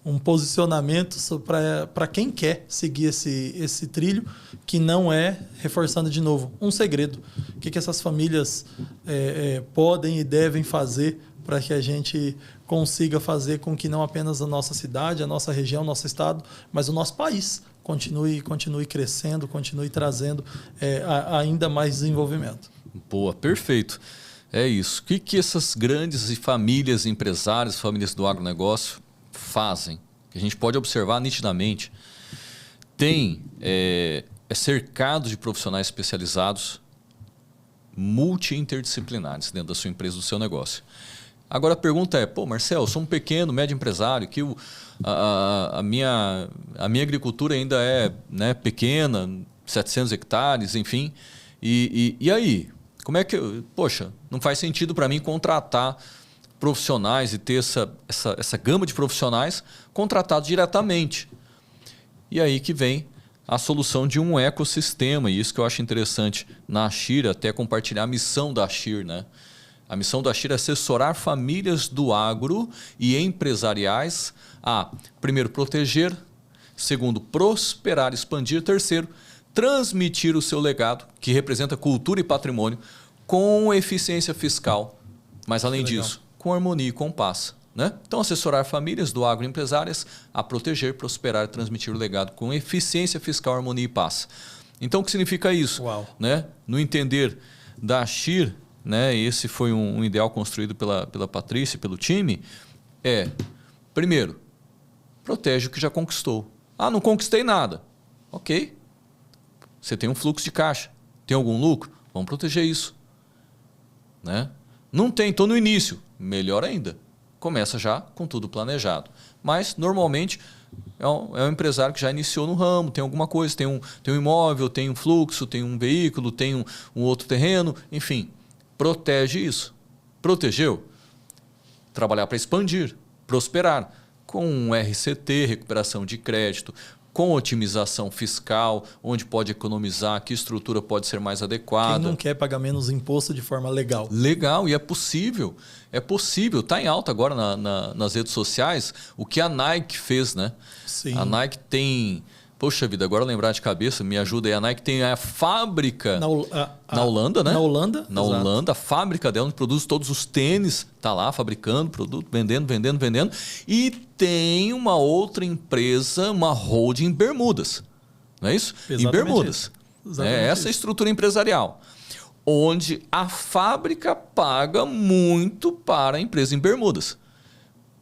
um posicionamento para quem quer seguir esse trilho, que não é, reforçando de novo, um segredo. O que essas famílias podem e devem fazer para que a gente consiga fazer com que não apenas a nossa cidade, a nossa região, nosso estado, mas o nosso país continue crescendo, continue trazendo ainda mais desenvolvimento. Boa, perfeito. É isso. O que essas grandes famílias empresárias, famílias do agronegócio fazem? Que a gente pode observar nitidamente. É cercado de profissionais especializados, multi-interdisciplinares dentro da sua empresa, do seu negócio. Agora a pergunta é, Marcel, eu sou um pequeno, médio empresário, que a minha agricultura ainda é, né, pequena, 700 hectares, enfim. E aí? Como é que não faz sentido para mim contratar profissionais e ter essa gama de profissionais contratados diretamente. E aí que vem a solução de um ecossistema, e isso que eu acho interessante na Ashir, até compartilhar a missão da Ashir, né? A missão da Ashir é assessorar famílias do agro e empresariais a, primeiro, proteger, segundo, prosperar, expandir, terceiro, transmitir o seu legado, que representa cultura e patrimônio, com eficiência fiscal, mas além disso, com harmonia e com paz. Né? Então, assessorar famílias do agro e empresárias a proteger, prosperar e transmitir o legado com eficiência fiscal, harmonia e paz. Então, o que significa isso? Né? No entender da Ashir, né, esse foi um ideal construído pela Patrícia e pelo time, primeiro, protege o que já conquistou. Ah, não conquistei nada. Ok. Você tem um fluxo de caixa. Tem algum lucro? Vamos proteger isso. Né? Não tem, estou no início. Melhor ainda. Começa já com tudo planejado. Mas, normalmente, é um empresário que já iniciou no ramo, tem alguma coisa, tem um imóvel, tem um fluxo, tem um veículo, tem um outro terreno, enfim. Protege isso. Protegeu? Trabalhar para expandir, prosperar. Com um RCT, recuperação de crédito, com otimização fiscal, onde pode economizar, que estrutura pode ser mais adequada. Quem não quer pagar menos imposto de forma legal? Legal, e é possível. É possível. Está em alta agora nas redes sociais o que a Nike fez, né? Sim. A Nike tem... Poxa vida, agora lembrar de cabeça, me ajuda aí. A Nike tem a fábrica na Holanda, né? Na Holanda? Na Holanda, a fábrica dela, onde produz todos os tênis. Está lá fabricando produto, vendendo. E tem uma outra empresa, uma holding em Bermudas. Não é isso? Exatamente em Bermudas. É essa estrutura empresarial. Onde a fábrica paga muito para a empresa em Bermudas.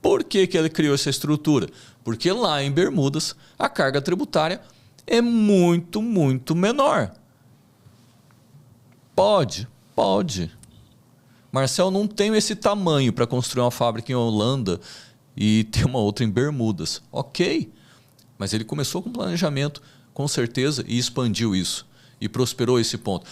Por que ela criou essa estrutura? Porque lá em Bermudas a carga tributária é muito, muito menor. Pode. Marcel, não tenho esse tamanho para construir uma fábrica em Holanda e ter uma outra em Bermudas. Ok, mas ele começou com planejamento, com certeza, e expandiu isso. E prosperou esse ponto.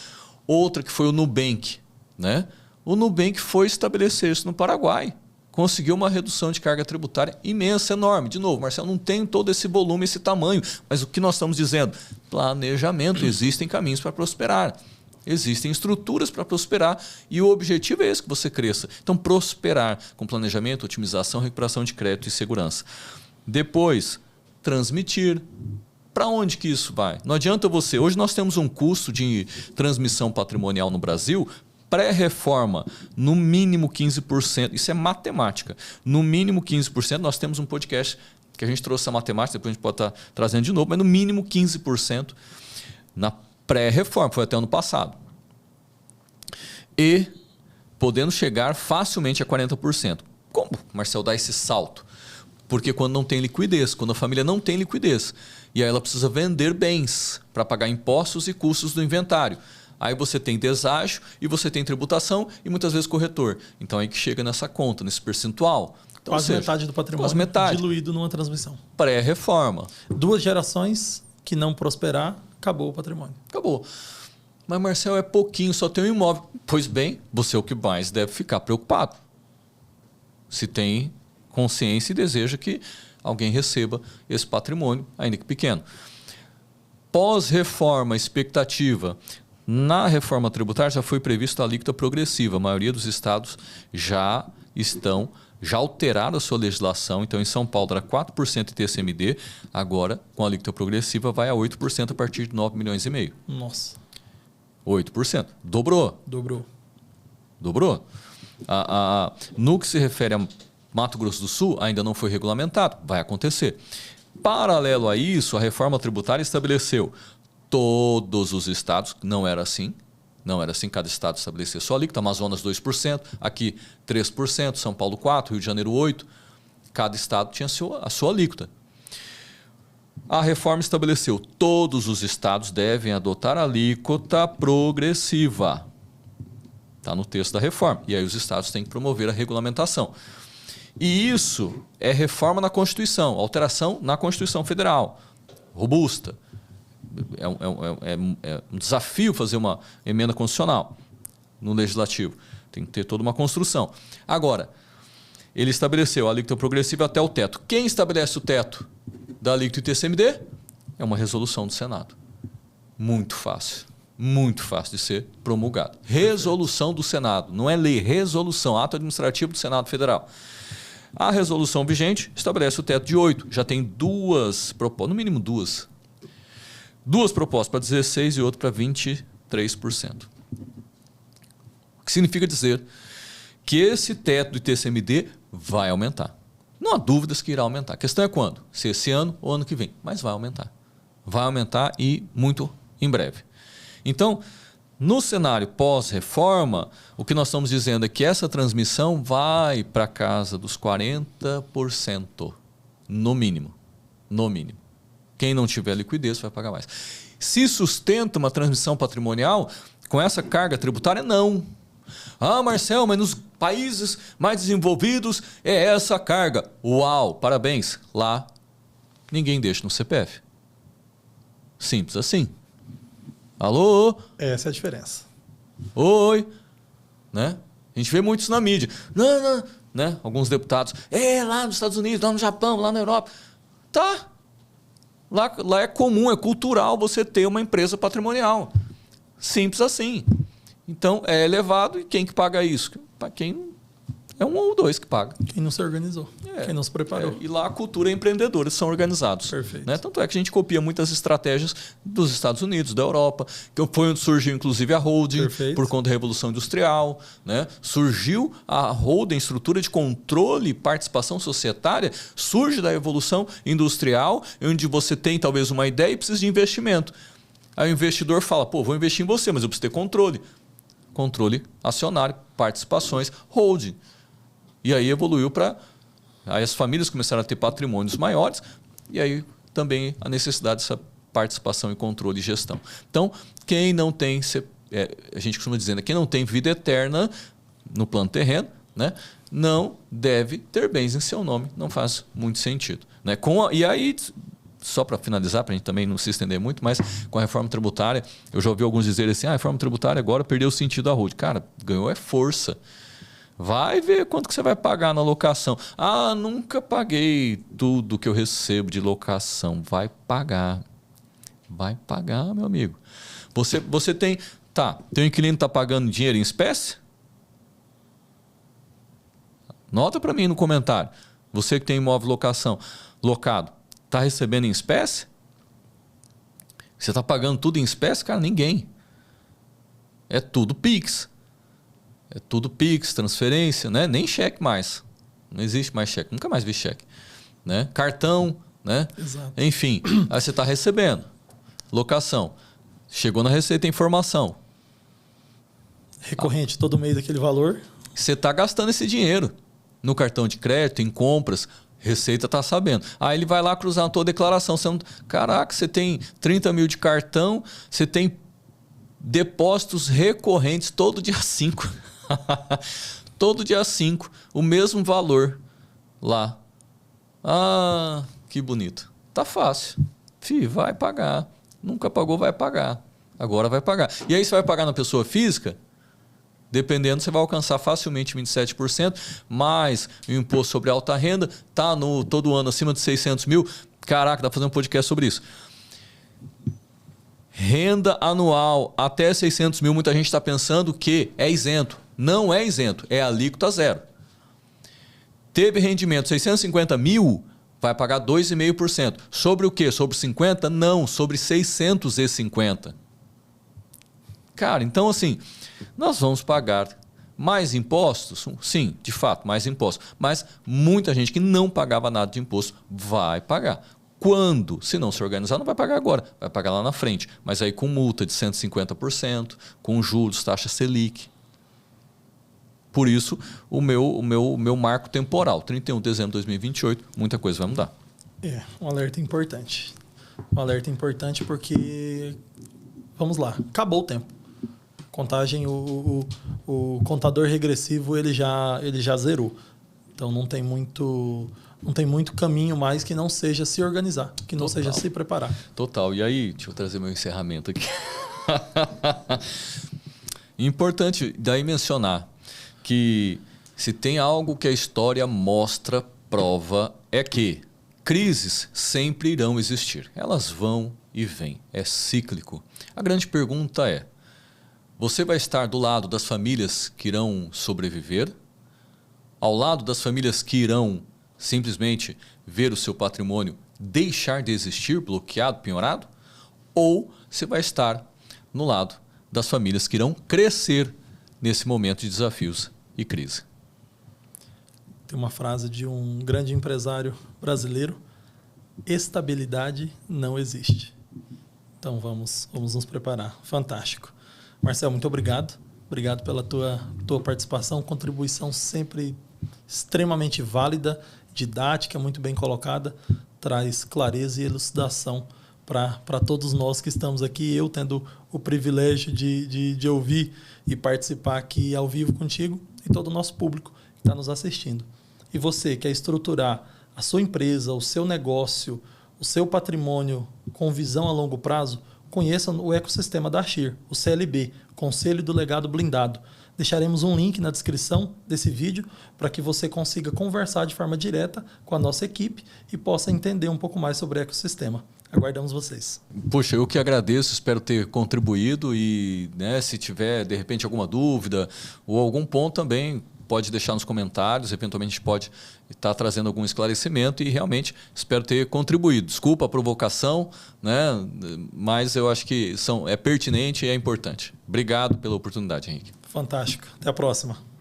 Outra que foi o Nubank. Né? O Nubank foi estabelecer isso no Paraguai. Conseguiu uma redução de carga tributária imensa, enorme. De novo, Marcelo, não tem todo esse volume, esse tamanho. Mas o que nós estamos dizendo? Planejamento. Existem caminhos para prosperar. Existem estruturas para prosperar. E o objetivo é esse, que você cresça. Então, prosperar com planejamento, otimização, recuperação de crédito e segurança. Depois, transmitir. Para onde que isso vai? Não adianta você... Hoje nós temos um custo de transmissão patrimonial no Brasil... Pré-reforma, no mínimo 15%. Isso é matemática. No mínimo 15%, nós temos um podcast que a gente trouxe a matemática, depois a gente pode estar trazendo de novo, mas no mínimo 15% na pré-reforma, foi até ano passado. E podendo chegar facilmente a 40%. Como, Marcel, dá esse salto? Porque quando não tem liquidez, quando a família não tem liquidez, e aí ela precisa vender bens para pagar impostos e custos do inventário. Aí você tem deságio e você tem tributação e muitas vezes corretor. Então aí que chega nessa conta, nesse percentual. Então, quase metade do patrimônio diluído numa transmissão. Pré-reforma. 2 gerações que não prosperar, acabou o patrimônio. Acabou. Mas, Marcel, é pouquinho, só tem um imóvel. Pois bem, você é o que mais deve ficar preocupado. Se tem consciência e deseja que alguém receba esse patrimônio, ainda que pequeno. Pós-reforma, expectativa... Na reforma tributária já foi prevista a alíquota progressiva. A maioria dos estados já já alteraram a sua legislação. Então, em São Paulo era 4% ITCMD, agora, com a alíquota progressiva, vai a 8% a partir de 9,5 milhões. Nossa. 8%. Dobrou. No que se refere a Mato Grosso do Sul, ainda não foi regulamentado. Vai acontecer. Paralelo a isso, a reforma tributária estabeleceu todos os estados, não era assim, cada estado estabelecia sua alíquota, Amazonas 2%, aqui 3%, São Paulo 4%, Rio de Janeiro 8%, cada estado tinha a sua alíquota. A reforma estabeleceu todos os estados devem adotar a alíquota progressiva. Está no texto da reforma. E aí os estados têm que promover a regulamentação. E isso é reforma na Constituição, alteração na Constituição Federal, robusta. É um desafio fazer uma emenda constitucional no Legislativo. Tem que ter toda uma construção. Agora, ele estabeleceu a alíquota progressiva até o teto. Quem estabelece o teto da alíquota ITCMD? É uma resolução do Senado. Muito fácil de ser promulgado. Resolução do Senado, não é lei, resolução, ato administrativo do Senado Federal. A resolução vigente estabelece o teto de 8%. Já tem duas propostas, no mínimo duas. Duas propostas para 16% e outra para 23%. O que significa dizer que esse teto do ITCMD vai aumentar. Não há dúvidas que irá aumentar. A questão é quando? Se esse ano ou ano que vem. Mas vai aumentar. Vai aumentar e muito em breve. Então, no cenário pós-reforma, o que nós estamos dizendo é que essa transmissão vai para casa dos 40%, no mínimo. No mínimo. Quem não tiver liquidez vai pagar mais. Se sustenta uma transmissão patrimonial com essa carga tributária? Não. Ah, Marcel, mas nos países mais desenvolvidos é essa carga. Uau, parabéns. Lá, ninguém deixa no CPF. Simples assim. Alô? Essa é a diferença. Oi. Né? A gente vê muito isso na mídia. Não, né? Alguns deputados. Lá nos Estados Unidos, lá no Japão, lá na Europa. Tá. Lá é comum, é cultural você ter uma empresa patrimonial. Simples assim. Então, é elevado e quem que paga isso? Quem é um ou dois que paga. Quem não se organizou, quem não se preparou. E lá a cultura é empreendedores, são organizados. Perfeito. Né? Tanto é que a gente copia muitas estratégias dos Estados Unidos, da Europa, que foi onde surgiu inclusive a holding, Perfeito. Por conta da Revolução Industrial. Né? Surgiu a holding, estrutura de controle e participação societária, surge da Revolução Industrial, onde você tem talvez uma ideia e precisa de investimento. Aí o investidor fala, vou investir em você, mas eu preciso ter controle. Controle acionário, participações, holding. E aí evoluiu para... Aí as famílias começaram a ter patrimônios maiores e aí também a necessidade dessa participação e controle e gestão. Então, quem não tem... a gente costuma dizer, né? Quem não tem vida eterna no plano terreno, né? Não deve ter bens em seu nome. Não faz muito sentido. Né? E aí... Só para finalizar, para a gente também não se estender muito, mas com a reforma tributária, eu já ouvi alguns dizerem assim, a reforma tributária agora perdeu o sentido da holding. Cara, ganhou é força. Vai ver quanto que você vai pagar na locação. Ah, nunca paguei tudo que eu recebo de locação. Vai pagar. Vai pagar, meu amigo. Você tem... Tem um inquilino que está pagando dinheiro em espécie? Nota para mim no comentário. Você que tem imóvel locação, locado. Está recebendo em espécie? Você está pagando tudo em espécie? Cara, ninguém. É tudo Pix. É tudo Pix, transferência, né? Nem cheque mais. Não existe mais cheque. Nunca mais vi cheque. Né? Cartão, né? Exato. Enfim, aí você está recebendo. Locação. Chegou na Receita Informação. Recorrente, todo mês aquele valor. Você está gastando esse dinheiro no cartão de crédito, em compras. Receita está sabendo. Aí ele vai lá cruzar a tua declaração. Caraca, você tem 30 mil de cartão, você tem depósitos recorrentes todo dia 5. Todo dia 5, o mesmo valor lá. Ah, que bonito. Tá fácil. Vai pagar. Nunca pagou, vai pagar. Agora vai pagar. E aí você vai pagar na pessoa física? Dependendo, você vai alcançar facilmente 27%, mais o imposto sobre alta renda, está todo ano acima de 600 mil. Caraca, dá para fazer um podcast sobre isso. Renda anual até 600 mil, muita gente está pensando que é isento. Não é isento, é alíquota zero. Teve rendimento 650 mil, vai pagar 2,5%. Sobre o quê? Sobre 50? Não, sobre 650. Cara, então assim, nós vamos pagar mais impostos? Sim, de fato, mais impostos. Mas muita gente que não pagava nada de imposto vai pagar. Quando? Se não se organizar, não vai pagar agora, vai pagar lá na frente. Mas aí com multa de 150%, com juros, taxa Selic. Por isso, o meu marco temporal, 31 de dezembro de 2028, muita coisa vai mudar. Um alerta importante. Um alerta importante porque, vamos lá, acabou o tempo. Contagem, o contador regressivo ele já zerou. Então não tem muito caminho mais que não seja se organizar, que não seja se preparar. Total. E aí, deixa eu trazer meu encerramento aqui. Importante daí mencionar que se tem algo que a história mostra, prova, é que crises sempre irão existir. Elas vão e vêm. É cíclico. A grande pergunta é: você vai estar do lado das famílias que irão sobreviver? Ao lado das famílias que irão simplesmente ver o seu patrimônio deixar de existir, bloqueado, penhorado? Ou você vai estar no lado das famílias que irão crescer nesse momento de desafios e crise? Tem uma frase de um grande empresário brasileiro: estabilidade não existe. Então vamos nos preparar. Fantástico. Marcel, muito obrigado. Obrigado pela tua participação, contribuição sempre extremamente válida, didática, muito bem colocada, traz clareza e elucidação para todos nós que estamos aqui, eu tendo o privilégio de ouvir e participar aqui ao vivo contigo e todo o nosso público que está nos assistindo. E você quer estruturar a sua empresa, o seu negócio, o seu patrimônio com visão a longo prazo, conheça o ecossistema da Ashir, o CLB, Conselho do Legado Blindado. Deixaremos um link na descrição desse vídeo para que você consiga conversar de forma direta com a nossa equipe e possa entender um pouco mais sobre o ecossistema. Aguardamos vocês. Poxa, eu que agradeço, espero ter contribuído e, né, se tiver de repente alguma dúvida ou algum ponto também, pode deixar nos comentários, eventualmente a gente pode estar trazendo algum esclarecimento e realmente espero ter contribuído. Desculpa a provocação, né? Mas eu acho que é pertinente e é importante. Obrigado pela oportunidade, Henrique. Fantástico. Até a próxima.